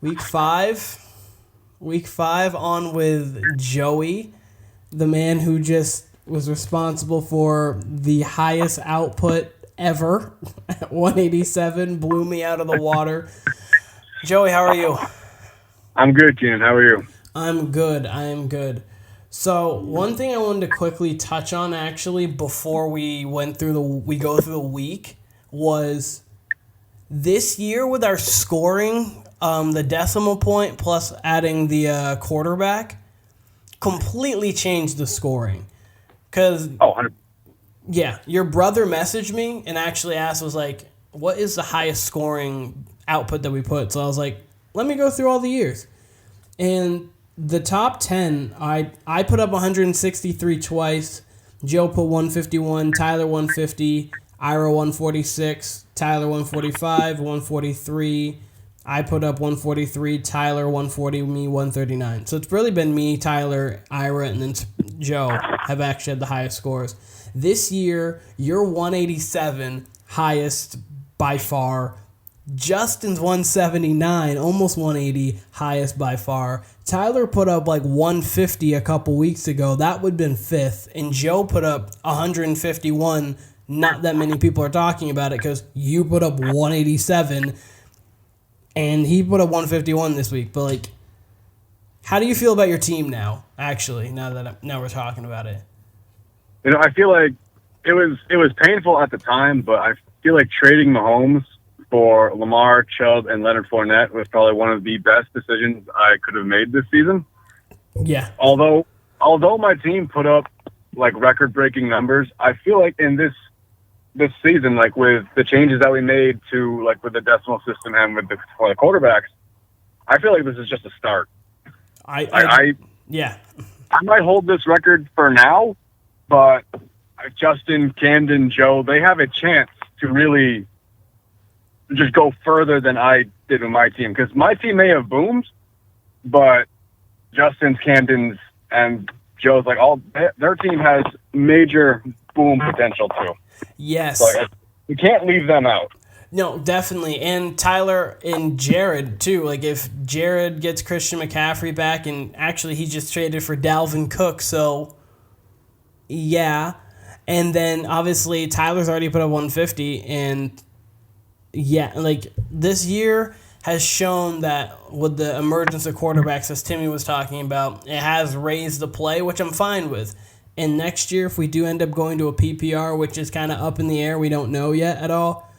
Week 5. Week 5 on with Joey, the man who just was responsible for the highest output ever at 187, blew me out of the water. Joey, how are you? I'm good, Ken. How are you? I'm good. I am good. So one thing I wanted to quickly touch on actually before we go through the week was this year with our scoring, the decimal point plus adding the quarterback completely changed the scoring. Because, Oh, 100. yeah, your brother messaged me and actually asked, was like, what is the highest scoring output that we put? So I was like, let me go through all the years. And the top 10, I put up 163 twice. Joe put 151, Tyler 150, Ira 146, Tyler 145, 143. I put up 143, Tyler 140, me 139. So it's really been me, Tyler, Ira, and then Joe have actually had the highest scores. This year, you're 187, highest by far. Justin's 179, almost 180, highest by far. Tyler put up like 150 a couple weeks ago. That would have been fifth. And Joe put up 151. Not that many people are talking about it because you put up 187 and he put up 151 this week. But like, how do you feel about your team now? Actually, now we're talking about it. I feel like it was painful at the time, but I feel like trading Mahomes for Lamar, Chubb, and Leonard Fournette was probably one of the best decisions I could have made this season. Yeah. Although my team put up like record-breaking numbers, I feel like in this season, like with the changes that we made to like with the decimal system and with the quarterbacks, I feel like this is just a start. Yeah. I might hold this record for now, but Justin, Camden, Joe, they have a chance to really just go further than I did with my team. Because my team may have boomed, but Justin's, Camden's, and Joe's, like their team has major boom potential too. Yes. So we can't leave them out. No, definitely. And Tyler and Jared, too. Like, if Jared gets Christian McCaffrey back, and actually he just traded for Dalvin Cook, so yeah. And then, obviously, Tyler's already put up 150, and yeah, like, this year has shown that with the emergence of quarterbacks, as Timmy was talking about, it has raised the play, which I'm fine with. And next year, if we do end up going to a PPR, which is kind of up in the air, we don't know yet at all,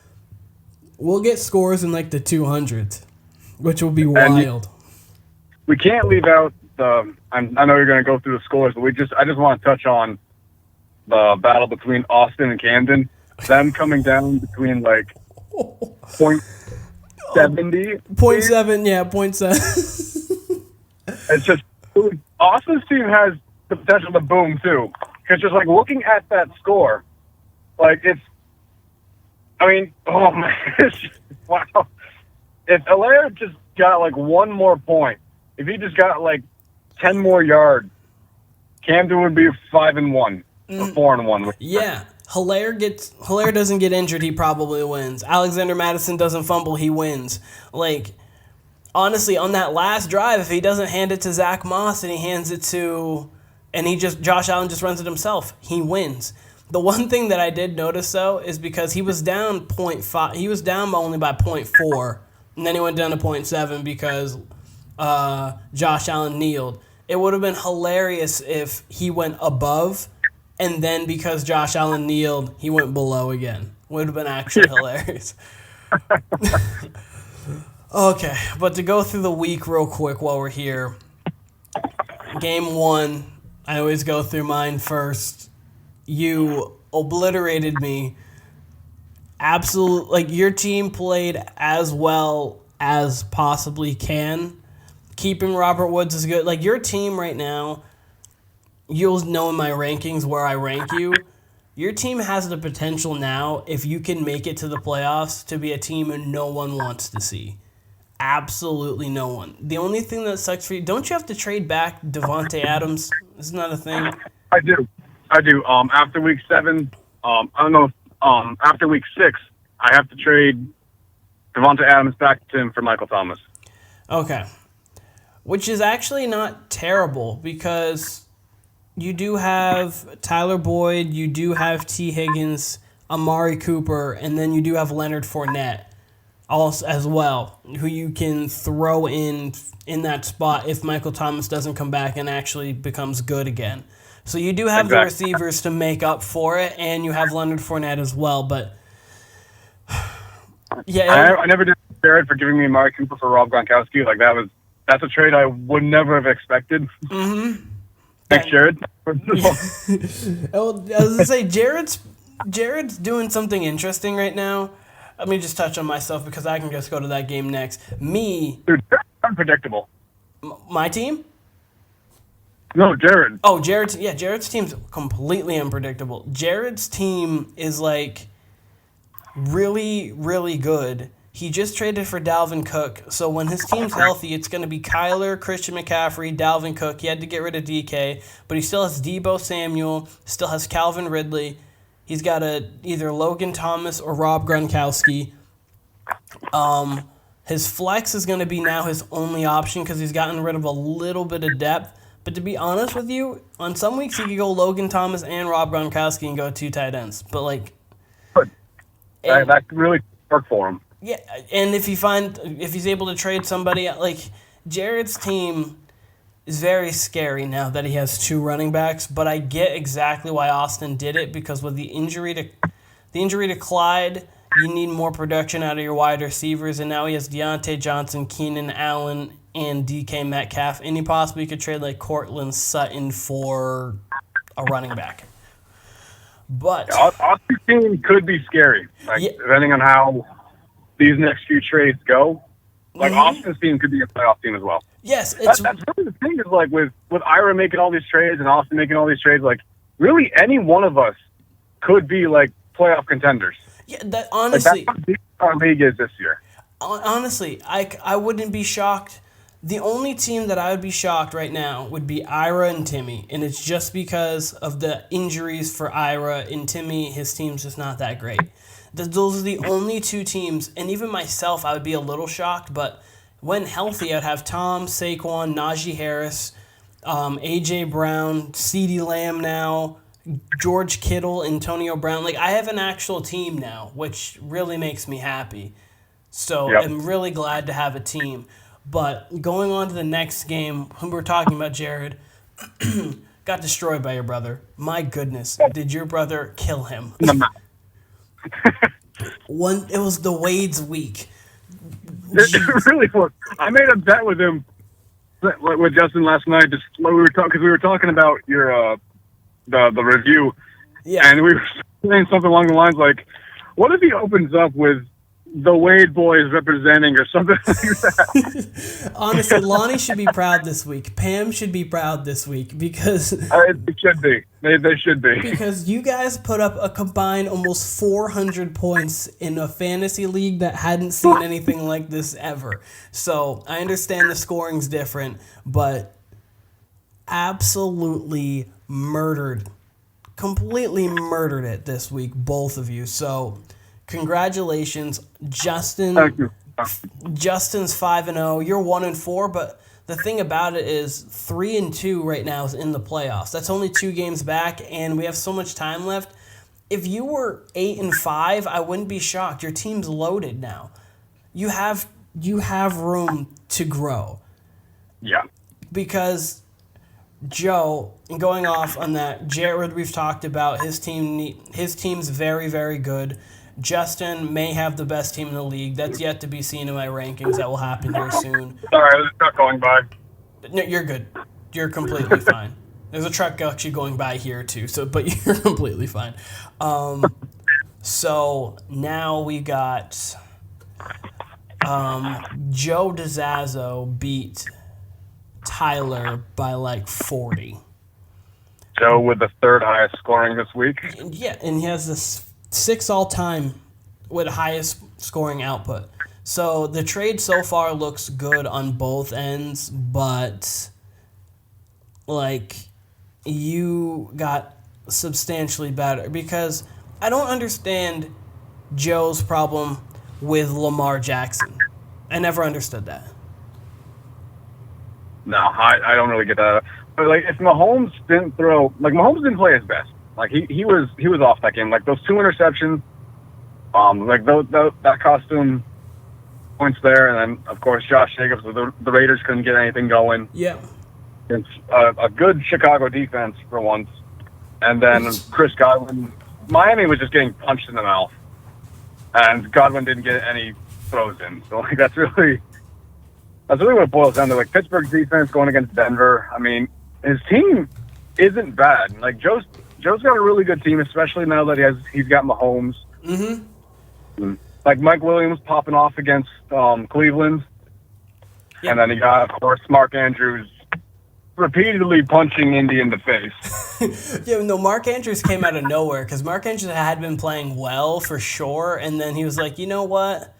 we'll get scores in like the 200s, which will be wild. We can't leave out I know you're going to go through the scores, but I just want to touch on the battle between Austin and Camden. Them coming down between like .70. 0.7, yeah, 0.7. It's just Austin's team has the potential to boom too. Because just like looking at that score, like oh man, wow. If Allaire just got like one more point, if he just got like 10 more yards, Camden would be 5-1 or 4-1. Yeah. Hilaire doesn't get injured, he probably wins. Alexander Madison doesn't fumble, he wins. Like, honestly, on that last drive, if he doesn't hand it to Zach Moss and he hands it to, and Josh Allen just runs it himself, he wins. The one thing that I did notice, though, is because he was down 0.5, he was down only by 0.4, and then he went down to 0.7 because Josh Allen kneeled. It would have been hilarious if he went above, and then because Josh Allen kneeled, he went below again. Would have been actually hilarious. Okay, but to go through the week real quick while we're here. Game 1, I always go through mine first. You obliterated me. Absolutely, like, your team played as well as possibly can. Keeping Robert Woods is good. Like, your team right now, you'll know in my rankings where I rank you. Your team has the potential now, if you can make it to the playoffs, to be a team no one wants to see. Absolutely no one. The only thing that sucks for you, don't you have to trade back Devontae Adams? Isn't that a thing? I do. After week 7, I don't know. After week 6, I have to trade Devonta Adams back to him for Michael Thomas. Okay. Which is actually not terrible because you do have Tyler Boyd, you do have T. Higgins, Amari Cooper, and then you do have Leonard Fournette also as well, who you can throw in that spot if Michael Thomas doesn't come back and actually becomes good again. So you do have the receivers to make up for it, and you have Leonard Fournette as well, but yeah, I never did Jared for giving me Amari Cooper for Rob Gronkowski. Like that's a trade I would never have expected. Mm-hmm. Thanks, Jared. I was gonna say Jared's doing something interesting right now. Let me just touch on myself because I can just go to that game next. Dude, unpredictable. My team? No, Jared. Oh, Jared's team's completely unpredictable. Jared's team is like really, really good. He just traded for Dalvin Cook, so when his team's healthy, it's going to be Kyler, Christian McCaffrey, Dalvin Cook. He had to get rid of DK, but he still has Deebo Samuel, still has Calvin Ridley. He's got either Logan Thomas or Rob Gronkowski. His flex is going to be now his only option because he's gotten rid of a little bit of depth. But to be honest with you, on some weeks he could go Logan Thomas and Rob Gronkowski and go 2 tight ends. But That really worked for him. Yeah, and if he's able to trade somebody, like Jared's team is very scary now that he has 2 running backs, but I get exactly why Austin did it because with the injury to Clyde, you need more production out of your wide receivers, and now he has Deontay Johnson, Keenan Allen, and DK Metcalf, and he possibly could trade like Cortland Sutton for a running back. But Austin's team could be scary, depending on how these next few trades go. Austin's team could be a playoff team as well. Yes, that's really the thing is with Ira making all these trades and Austin making all these trades, really any one of us could be playoff contenders. Yeah, that honestly, that's how big our league is this year. Honestly, I wouldn't be shocked. The only team that I would be shocked right now would be Ira and Timmy, and it's just because of the injuries for Ira and Timmy. His team's just not that great. Those are the only 2 teams, and even myself, I would be a little shocked, but when healthy, I'd have Tom, Saquon, Najee Harris, A.J. Brown, CeeDee Lamb now, George Kittle, Antonio Brown. I have an actual team now, which really makes me happy. So I'm really glad to have a team. But going on to the next game, when we were talking about Jared, got destroyed by your brother. My goodness, did your brother kill him? It was the Wade's week. It really was. I made a bet with him, with Justin last night. Just we were talking about your the review, and we were saying something along the lines like, "What if he opens up with the Wade boys representing or something like that?" Honestly, Lonnie should be proud this week. Pam should be proud this week because it should be. They should be. Because you guys put up a combined almost 400 points in a fantasy league that hadn't seen anything like this ever. So I understand the scoring's different, but absolutely completely murdered it this week, both of you. So congratulations, Justin. Thank you. Justin's 5-0. You're 1-4, but the thing about it is 3-2 right now is in the playoffs. That's only 2 games back, and we have so much time left. If you were 8-5, I wouldn't be shocked. Your team's loaded now. You have room to grow. Yeah. Because Joe, going off on that, Jared, we've talked about his team's very, very good. Justin may have the best team in the league. That's yet to be seen in my rankings. That will happen here soon. Sorry, it's not going by. No, you're good. You're completely fine. There's a truck actually going by here too. But you're completely fine. So now we got Joe DeZazzo beat Tyler by 40. Joe with the 3rd highest scoring this week. Yeah, and he has this 6 all-time with highest scoring output. So the trade so far looks good on both ends, but you got substantially better because I don't understand Joe's problem with Lamar Jackson. I never understood that. No, I don't really get that. But like, if Mahomes didn't Mahomes didn't play his best. Like he was off that game. Like those 2 interceptions, that cost him points there, and then of course Josh Jacobs. The Raiders couldn't get anything going. Yeah, it's a good Chicago defense for once, and then Chris Godwin. Miami was just getting punched in the mouth, and Godwin didn't get any throws in. So like that's really what it boils down to. Like Pittsburgh's defense going against Denver. I mean, his team isn't bad. Like Joe's got a really good team, especially now that he's got Mahomes. Mm-hmm. Like Mike Williams popping off against Cleveland, and then he got, of course, Mark Andrews repeatedly punching Indy in the face. Yeah, no, Mark Andrews came out of nowhere because Mark Andrews had been playing well for sure, and then he was like, you know what?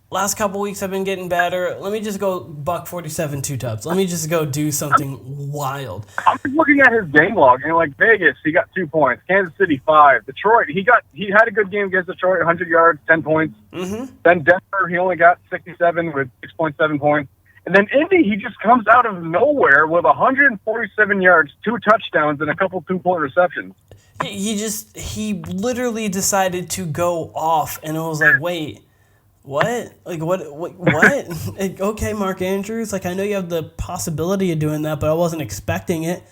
Last couple weeks I've been getting better. Let me just go buck 47 2-tubs. Let me just go do something wild. I'm just looking at his game log, and like Vegas, he got 2 points. Kansas City 5. Detroit, he had a good game against Detroit, 100 yards, 10 points. Mm-hmm. Then Denver, he only got 67 with 6.7 points. And then Indy, he just comes out of nowhere with 147 yards, 2 touchdowns, and a couple 2-point receptions. He literally decided to go off, and it was like, wait. What? Like, what? Okay, Mark Andrews. Like, I know you have the possibility of doing that, but I wasn't expecting it.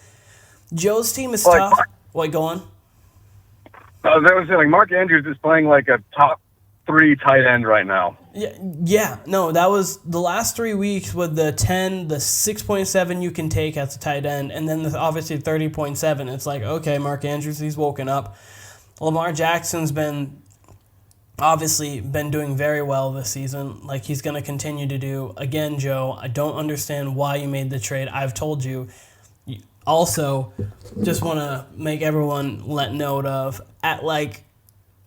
Joe's team is tough. Wait, go on. That was like Mark Andrews is playing like a top 3 tight end right now. Yeah. No, that was the last 3 weeks with the 10, the 6.7 you can take as a tight end, and then obviously 30.7. It's like, okay, Mark Andrews, he's woken up. Lamar Jackson's been doing very well this season, like he's going to continue to do. Again, Joe, I don't understand why you made the trade. I've told you. Also, just want to make everyone let note of, at like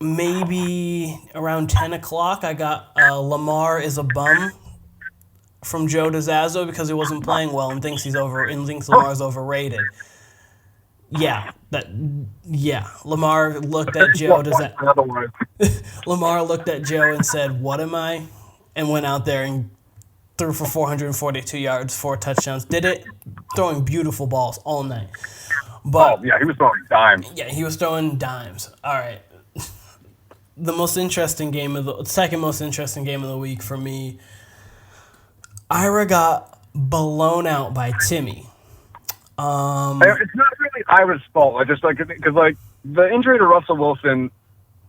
maybe around 10 o'clock, I got Lamar is a bum from Joe DeZazzo because he wasn't playing well and thinks Lamar's overrated. Lamar looked at Joe. Lamar looked at Joe and said, "What am I?" and went out there and threw for 442 yards, 4 touchdowns. Did it, throwing beautiful balls all night. But he was throwing dimes. Yeah, he was throwing dimes. All right. Second most interesting game of the week for me. Ira got blown out by Timmy. It's not really Ira's fault. I just because the injury to Russell Wilson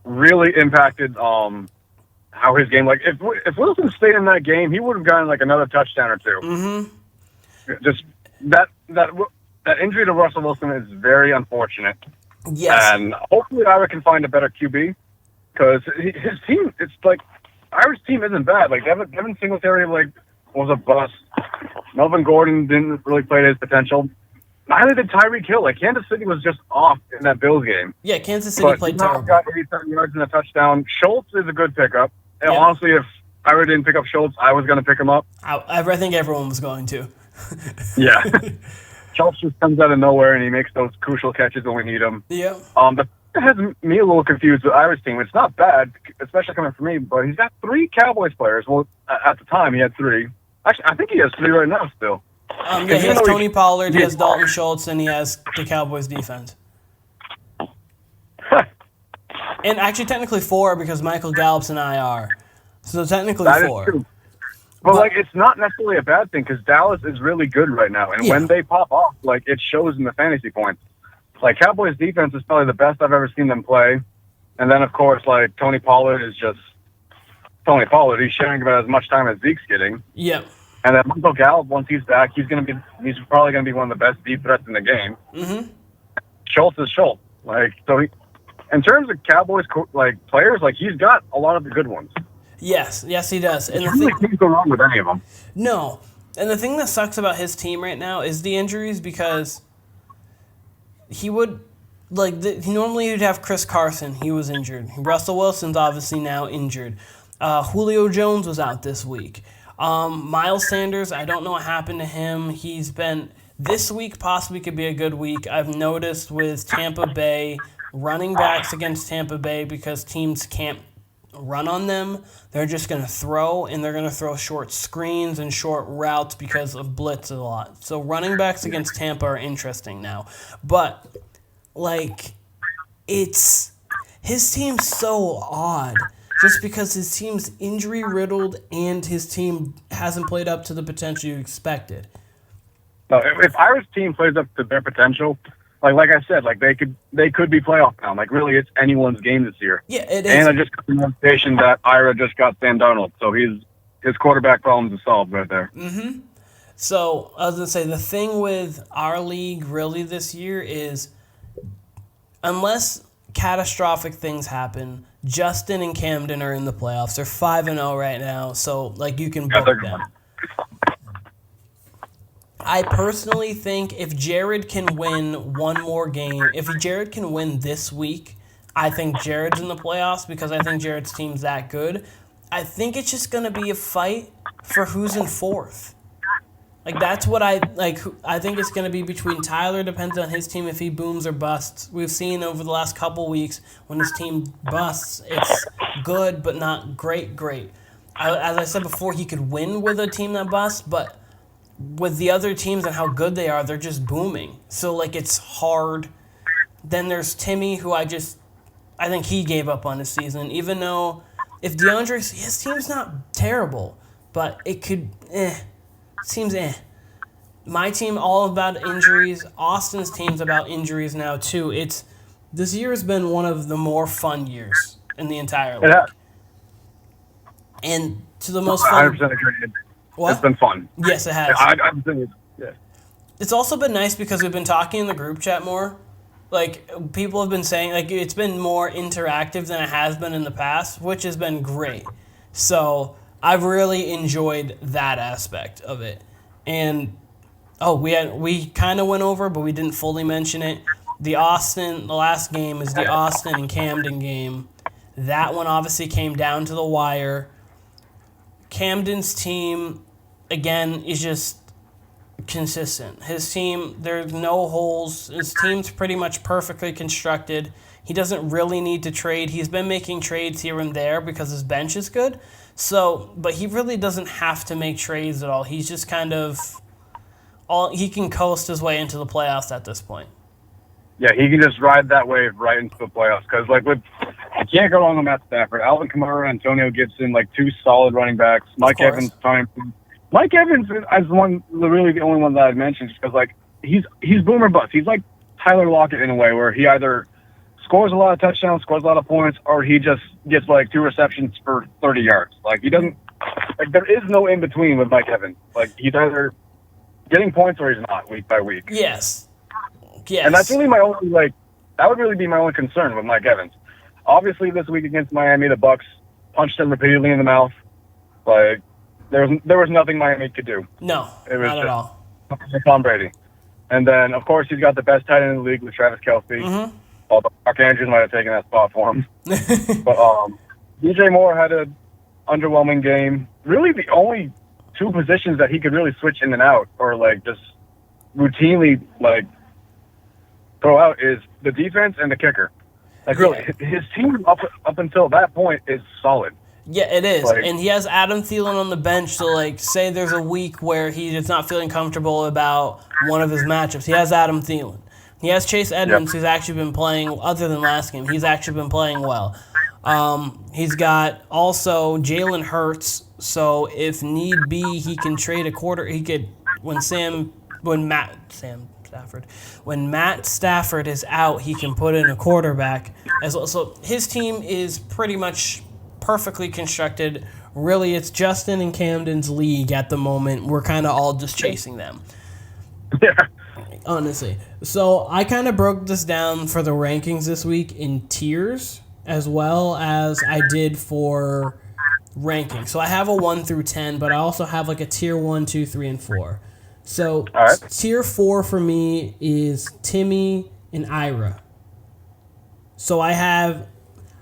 really impacted how his game. Like if Wilson stayed in that game, he would have gotten like another touchdown or 2. Mm-hmm. Just that injury to Russell Wilson is very unfortunate. Yes, and hopefully Ira can find a better QB because his team. It's like Ira's team isn't bad. Like Devin Singletary was a bust. Melvin Gordon didn't really play to his potential. Neither did Tyreek Hill. Like, Kansas City was just off in that Bills game. Yeah, Kansas City played terrible. Got 87 yards and a touchdown. Schultz is a good pickup. And honestly, if Ira didn't pick up Schultz, I was going to pick him up. I think everyone was going to. Yeah. Schultz just comes out of nowhere, and he makes those crucial catches when we need him. Yeah. But it has me a little confused with Ira's team. It's not bad, especially coming from me, but he's got 3 Cowboys players. Well, at the time, he had 3. Actually, I think he has 3 right now still. He has Tony Pollard, he has Dalton Schultz, and he has the Cowboys defense. And actually, technically 4 because Michael Gallup's an IR. So technically that 4. Is true. But it's not necessarily a bad thing because Dallas is really good right now. And when they pop off, it shows in the fantasy points. Cowboys defense is probably the best I've ever seen them play. And then, of course, Tony Pollard is just Tony Pollard. He's sharing about as much time as Zeke's getting. Yep. And then Michael Gallup, once he's back, he's probably going to be one of the best deep threats in the game. Mm-hmm. Schultz is Schultz. In terms of Cowboys players, he's got a lot of the good ones. Yes, he does. And the thing can't go wrong with any of them. No, and the thing that sucks about his team right now is the injuries because he would normally he'd have Chris Carson. He was injured. Russell Wilson's obviously now injured. Julio Jones was out this week. Miles Sanders, I don't know what happened to him. This week possibly could be a good week. I've noticed with Tampa Bay, running backs against Tampa Bay because teams can't run on them. They're just going to throw, and they're going to throw short screens and short routes because of blitz a lot. So running backs against Tampa are interesting now. But, like, his team's so odd just because his team's injury-riddled and his team hasn't played up to the potential you expected. No, if Ira's team plays up to their potential, like I said, like they could be playoff bound. Like really, it's anyone's game this year. Yeah, it is. And I just got the notification that Ira just got Sam Darnold, so his quarterback problems are solved right there. Mm-hmm. So I was gonna say the thing with our league really this year is, unless catastrophic things happen, Justin and Camden are in the playoffs. They're 5-0 right now, so like you can book them. I personally think if Jared can win one more game, if Jared can win this week, I think Jared's in the playoffs because I think Jared's team's that good. I think it's just going to be a fight for who's in fourth. Like, that's what I think it's going to be between Tyler, depends on his team if he booms or busts. We've seen over the last couple weeks when his team busts, it's good but not great. As I said before, he could win with a team that busts, but with the other teams and how good they are, they're just booming. So, like, it's hard. Then there's Timmy, who I think he gave up on his season, even though if his team's not terrible, but it could, seems. My team, all about injuries. Austin's team's about injuries now, too. This year has been one of the more fun years in the entire league. And to the most fun. 100% agree. What? It's been fun. Yes, it has. I'm thinking, yeah. It's also been nice because we've been talking in the group chat more. Like, people have been saying, like, it's been more interactive than it has been in the past, which has been great. So, I've really enjoyed that aspect of it. And, we kind of went over, but we didn't fully mention it. The last game is the Austin and Camden game. That one obviously came down to the wire. Camden's team, again, is just consistent. His team, there's no holes. His team's pretty much perfectly constructed. He doesn't really need to trade. He's been making trades here and there because his bench is good. So, but he really doesn't have to make trades at all. He's just kind of he can coast his way into the playoffs at this point. Yeah, he can just ride that wave right into the playoffs because, like, you can't go wrong with Matt Stafford. Alvin Kamara, Antonio Gibson, like two solid running backs. Mike Evans, Mike Evans is really the only one that I'd mentioned because, like, he's boom or bust. He's like Tyler Lockett in a way where he either scores a lot of touchdowns, scores a lot of points, or he just gets like 2 receptions for 30 yards. Like, he doesn't, like, there is no in between with Mike Evans. Like, he's either getting points or he's not week by week. Yes. And that's really my only, like, that would really be my only concern with Mike Evans. Obviously, this week against Miami, the Bucs punched him repeatedly in the mouth. Like, there was nothing Miami could do. No, not at all. Tom Brady. And then, of course, he's got the best tight end in the league with Travis Kelce. Mm-hmm. Although Mark Andrews might have taken that spot for him. But DJ Moore had an underwhelming game. Really, the only 2 positions that he could really switch in and out or, like, just routinely, like, throw out is the defense and the kicker. Like, really, his team up until that point is solid. Yeah, it is. Like, and he has Adam Thielen on the bench, so, like, say there's a week where he is not feeling comfortable about one of his matchups. He has Adam Thielen. He has Chase Edmonds, who's actually been playing, other than last game, he's actually been playing well. He's got also Jalen Hurts, so if need be, he can trade a quarter. He could, when Matt Stafford is out, he can put in a quarterback as well. So his team is pretty much perfectly constructed. Really, it's Justin and Camden's league at the moment. We're kind of all just chasing them. Yeah. Honestly. So I kind of broke this down for the rankings this week in tiers as well as I did for ranking. So I have a 1 through 10, but I also have like a tier 1, 2, 3, and 4. So tier 4 for me is Timmy and Ira. So I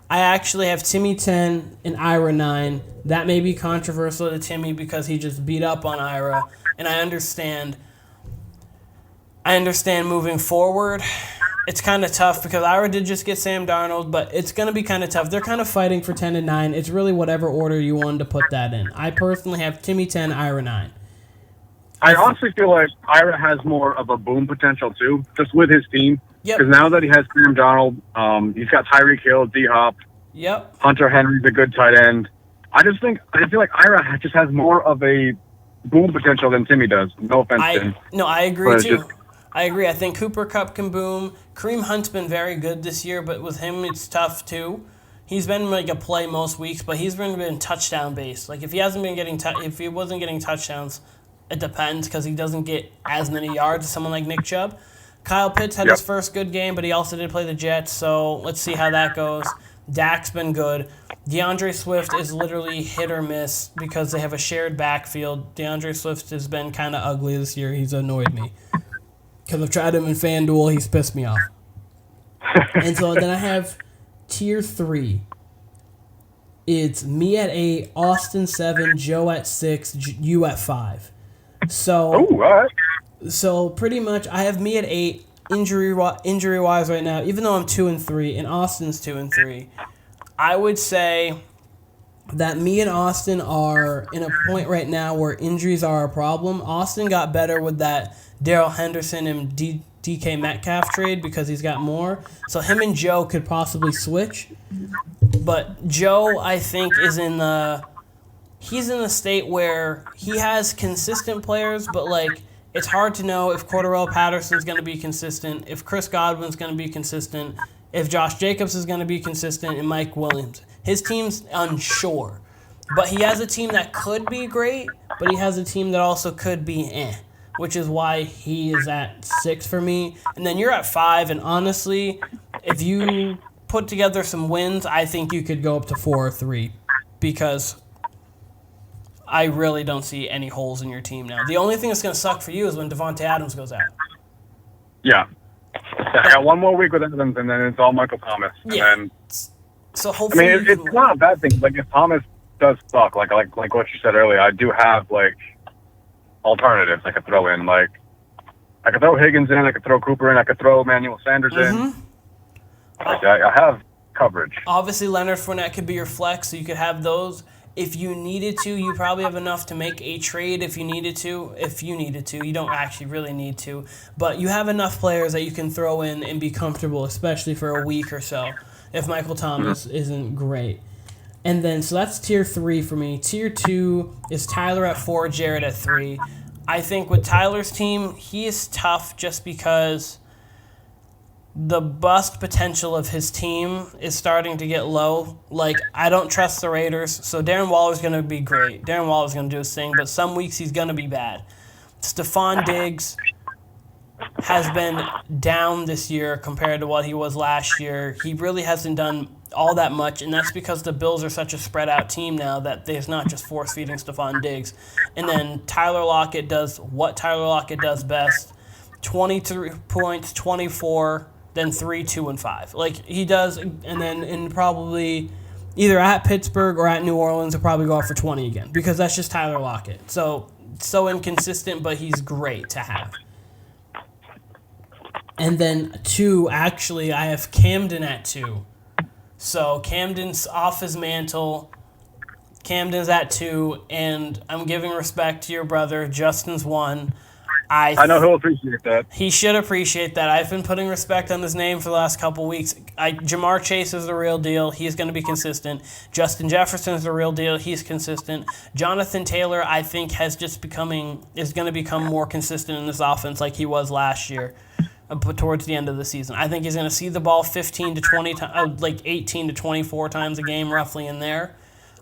actually have Timmy 10 and Ira 9. That may be controversial to Timmy because he just beat up on Ira, and I understand moving forward, It's kind of tough because Ira did just get Sam Darnold, but it's going to be kind of tough. They're kind of fighting for 10 and 9. It's really whatever order you wanted to put that in. I personally have Timmy 10, Ira 9. I honestly feel like Ira has more of a boom potential too, just with his team. Yep. Because now that he has Sam Darnold, he's got Tyreek Hill, D-Hop. Yep. Hunter Henry's a good tight end. I feel like Ira just has more of a boom potential than Timmy does. No offense to him. No, I agree too. Just, I agree. I think Cooper Kupp can boom. Kareem Hunt's been very good this year, but with him it's tough too. He's been like a play most weeks, but he's been touchdown based. Like if he hasn't been getting if he wasn't getting touchdowns, it depends because he doesn't get as many yards as someone like Nick Chubb. Kyle Pitts had his first good game, but he also did play the Jets, so let's see how that goes. Dak's been good. DeAndre Swift is literally hit or miss because they have a shared backfield. DeAndre Swift has been kind of ugly this year. He's annoyed me. Because I've tried him in FanDuel, he's pissed me off. And so then I have tier 3. It's me at 8, Austin 7, Joe at 6, you at 5. So, so pretty much I have me at 8, injury-wise right now, even though I'm 2 and 3, and Austin's 2 and 3. I would say that me and Austin are in a point right now where injuries are a problem. Austin got better with that Darrell Henderson and DK Metcalf trade because he's got more. So him and Joe could possibly switch. But Joe, I think, he's in the state where he has consistent players, but like it's hard to know if Cordarrelle Patterson's going to be consistent, if Chris Godwin's going to be consistent, if Josh Jacobs is going to be consistent, and Mike Williams. His team's unsure. But he has a team that could be great, but he has a team that also could be which is why he is at 6 for me. And then you're at 5, and honestly, if you put together some wins, I think you could go up to 4 or 3 because I really don't see any holes in your team now. The only thing that's going to suck for you is when Devontae Adams goes out. Yeah. I got one more week with Adams, and then it's all Michael Thomas. Yeah. And then, so hopefully, it's not a bad thing. Like if Thomas does suck, like what you said earlier, I do have like alternatives I could throw in. Like I could throw Higgins in, I could throw Cooper in, I could throw Emmanuel Sanders in. Like, I have coverage. Obviously, Leonard Fournette could be your flex, so you could have those. If you needed to, you probably have enough to make a trade if you needed to. You don't actually really need to. But you have enough players that you can throw in and be comfortable, especially for a week or so, if Michael Thomas isn't great. And then, so that's tier 3 for me. Tier 2 is Tyler at 4, Jared at 3. I think with Tyler's team, he is tough just because the bust potential of his team is starting to get low. Like, I don't trust the Raiders, so Darren Waller's going to be great. Darren Waller's going to do his thing, but some weeks he's going to be bad. Stephon Diggs has been down this year compared to what he was last year. He really hasn't done all that much, and that's because the Bills are such a spread-out team now that there's not just force-feeding Stephon Diggs. And then Tyler Lockett does what Tyler Lockett does best, 23 points, 24, then 3, 2, and 5. Like, he does, and then in probably either at Pittsburgh or at New Orleans, he'll probably go off for 20 again because that's just Tyler Lockett. So inconsistent, but he's great to have. And then 2, actually, I have Camden at 2. So Camden's off his mantle. Camden's at 2, and I'm giving respect to your brother. Justin's 1. I know he'll appreciate that. He should appreciate that. I've been putting respect on his name for the last couple weeks. Jamar Chase is the real deal. He's going to be consistent. Justin Jefferson is the real deal. He's consistent. Jonathan Taylor, I think, is going to become more consistent in this offense like he was last year. But towards the end of the season, I think he's going to see the ball 15 to 20, like 18 to 24 times a game, roughly in there.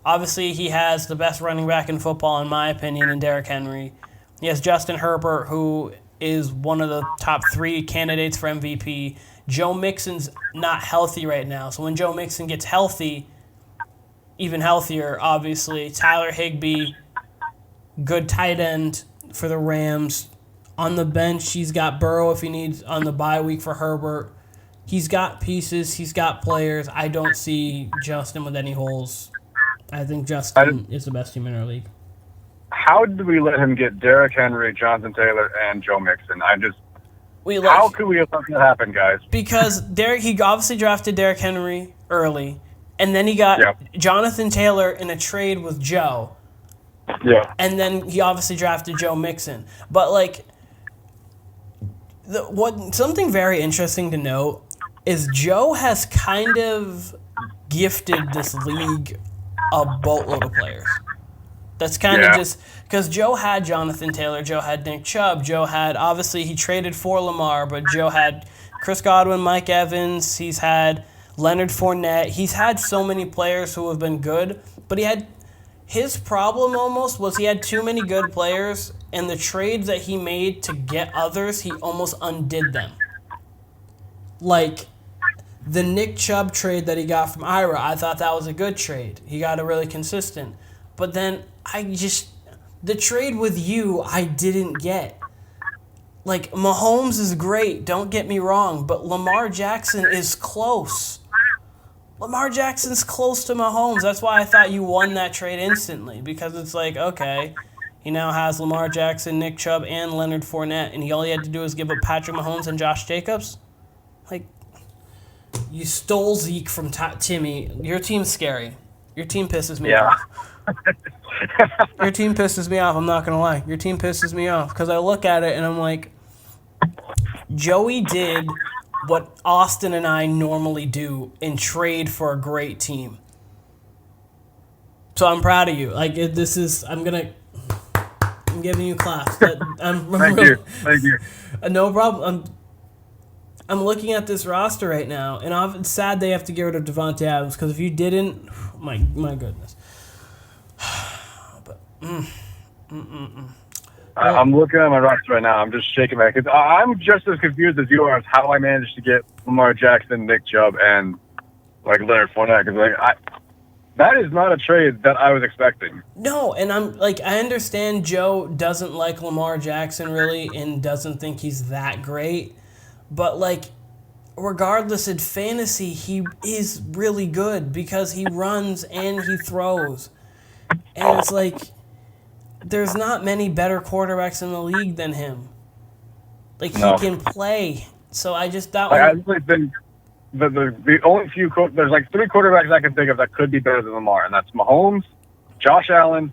Obviously, he has the best running back in football, in my opinion, in Derrick Henry. He has Justin Herbert, who is one of the top 3 candidates for MVP. Joe Mixon's not healthy right now, so when Joe Mixon gets healthy, even healthier, obviously, Tyler Higbee, good tight end for the Rams. On the bench, he's got Burrow if he needs on the bye week for Herbert. He's got pieces. He's got players. I don't see Justin with any holes. I think Justin is the best team in our league. How did we let him get Derrick Henry, Jonathan Taylor, and Joe Mixon? How could we have let that happen, guys? Because he obviously drafted Derrick Henry early, and then he got Jonathan Taylor in a trade with Joe. Yeah. And then he obviously drafted Joe Mixon. But, like, something very interesting to note is Joe has kind of gifted this league a boatload of players. That's kind of just because Joe had Jonathan Taylor, Joe had Nick Chubb, Joe had, obviously he traded for Lamar, but Joe had Chris Godwin, Mike Evans, he's had Leonard Fournette. He's had so many players who have been good, but his problem almost was he had too many good players, and the trades that he made to get others, he almost undid them. Like the Nick Chubb trade that he got from Ira, I thought that was a good trade. He got a really consistent. But then the trade with you, I didn't get. Like, Mahomes is great, don't get me wrong, but Lamar Jackson is close. Lamar Jackson's close to Mahomes. That's why I thought you won that trade instantly, because it's like, okay, he now has Lamar Jackson, Nick Chubb, and Leonard Fournette, and all he had to do was give up Patrick Mahomes and Josh Jacobs? Like, you stole Zeke from Timmy. Your team's scary. Your team pisses me off. Your team pisses me off, I'm not going to lie. Your team pisses me off, because I look at it and I'm like, Joey did what Austin and I normally do and trade for a great team. So I'm proud of you. Like, I'm giving you claps. Thank you. No problem. I'm looking at this roster right now, and it's sad they have to get rid of Devontae Adams, because if you didn't, my goodness. But, I'm looking at my roster right now. I'm just shaking my head, because I'm just as confused as you are as how I managed to get Lamar Jackson, Nick Chubb, and like Leonard Fournette. Because that is not a trade that I was expecting. No, and I'm like, I understand Joe doesn't like Lamar Jackson really and doesn't think he's that great, but like, regardless in fantasy, he is really good because he runs and he throws, and it's like, there's not many better quarterbacks in the league than him. Like, he can play. So I just thought... I really think the only few... There's like three quarterbacks I can think of that could be better than Lamar, and that's Mahomes, Josh Allen,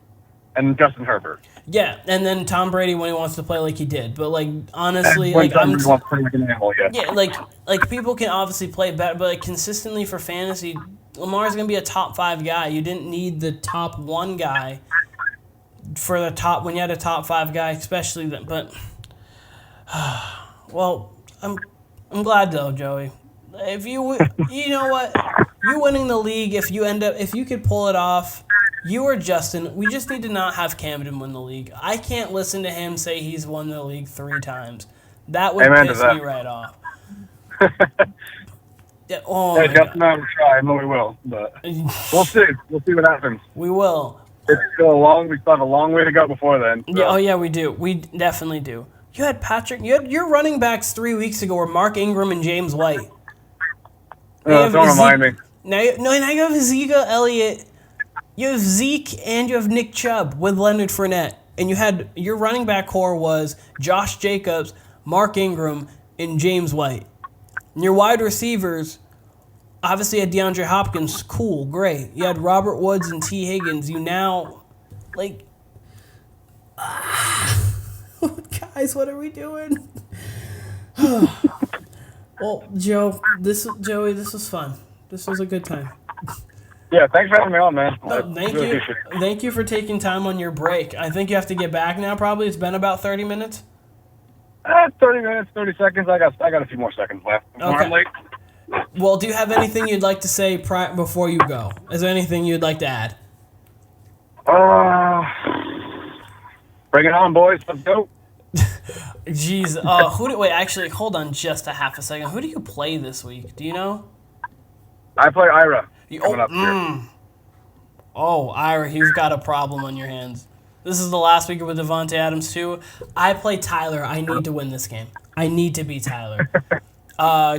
and Justin Herbert. Yeah, and then Tom Brady when he wants to play like he did. But, like, honestly... When Tom Brady wants to play like an animal, yeah, like people can obviously play better, but like, consistently for fantasy, Lamar's going to be a top 5 guy. You didn't need the top 1 guy for the top when you had a top 5 guy, especially then. But well, I'm glad though, Joey. If you know what, you winning the league, if you could pull it off, you or Justin, we just need to not have Camden win the league. I can't listen to him say he's won the league 3 times. That would piss me right off. Yeah, hey, Justin and I will try. I know we will, but we'll see. We'll see what happens. We will. We still have a long way to go before then. So. Yeah, oh yeah, we do. We definitely do. You had your running backs 3 weeks ago were Mark Ingram and James White. Don't remind me. Now you have Ezekiel Elliott. You have Zeke and you have Nick Chubb with Leonard Fournette. And you had your running back core was Josh Jacobs, Mark Ingram, and James White. And your wide receivers obviously had DeAndre Hopkins. Cool, great. You had Robert Woods and T. Higgins. You now, like... guys, what are we doing? Well, Joey, this was fun. This was a good time. Yeah, thanks for having me on, man. Thank you. Thank you for taking time on your break. I think you have to get back now, probably. It's been about 30 minutes. 30 minutes, 30 seconds. I got a few more seconds left. Okay. I'm late. Well, do you have anything you'd like to say before you go? Is there anything you'd like to add? Bring it on, boys. Let's go. Jeez. Wait, actually, hold on just a half a second. Who do you play this week? Do you know? I play Ira. Coming up here. Oh, Ira, you've got a problem on your hands. This is the last week with Devontae Adams, too. I play Tyler. I need to win this game. I need to beat Tyler.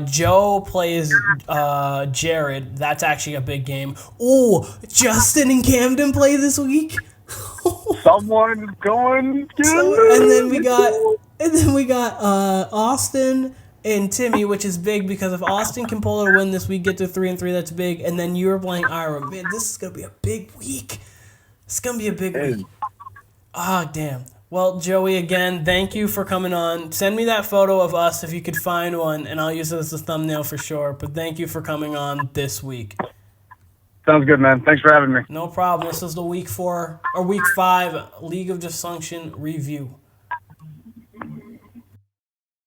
Joe plays Jared. That's actually a big game. Oh, Justin and Camden play this week. Someone's going. And then we got And then we got Austin and Timmy, which is big because if Austin can pull out a win this week, get to 3-3, that's big. And then you're playing Ira. Man, this is gonna be a big week. It's gonna be a big week. Oh, damn. Well, Joey, again, thank you for coming on. Send me that photo of us if you could find one, and I'll use it as a thumbnail for sure. But thank you for coming on this week. Sounds good, man. Thanks for having me. No problem. This is the week 5 League of Dysfunction review.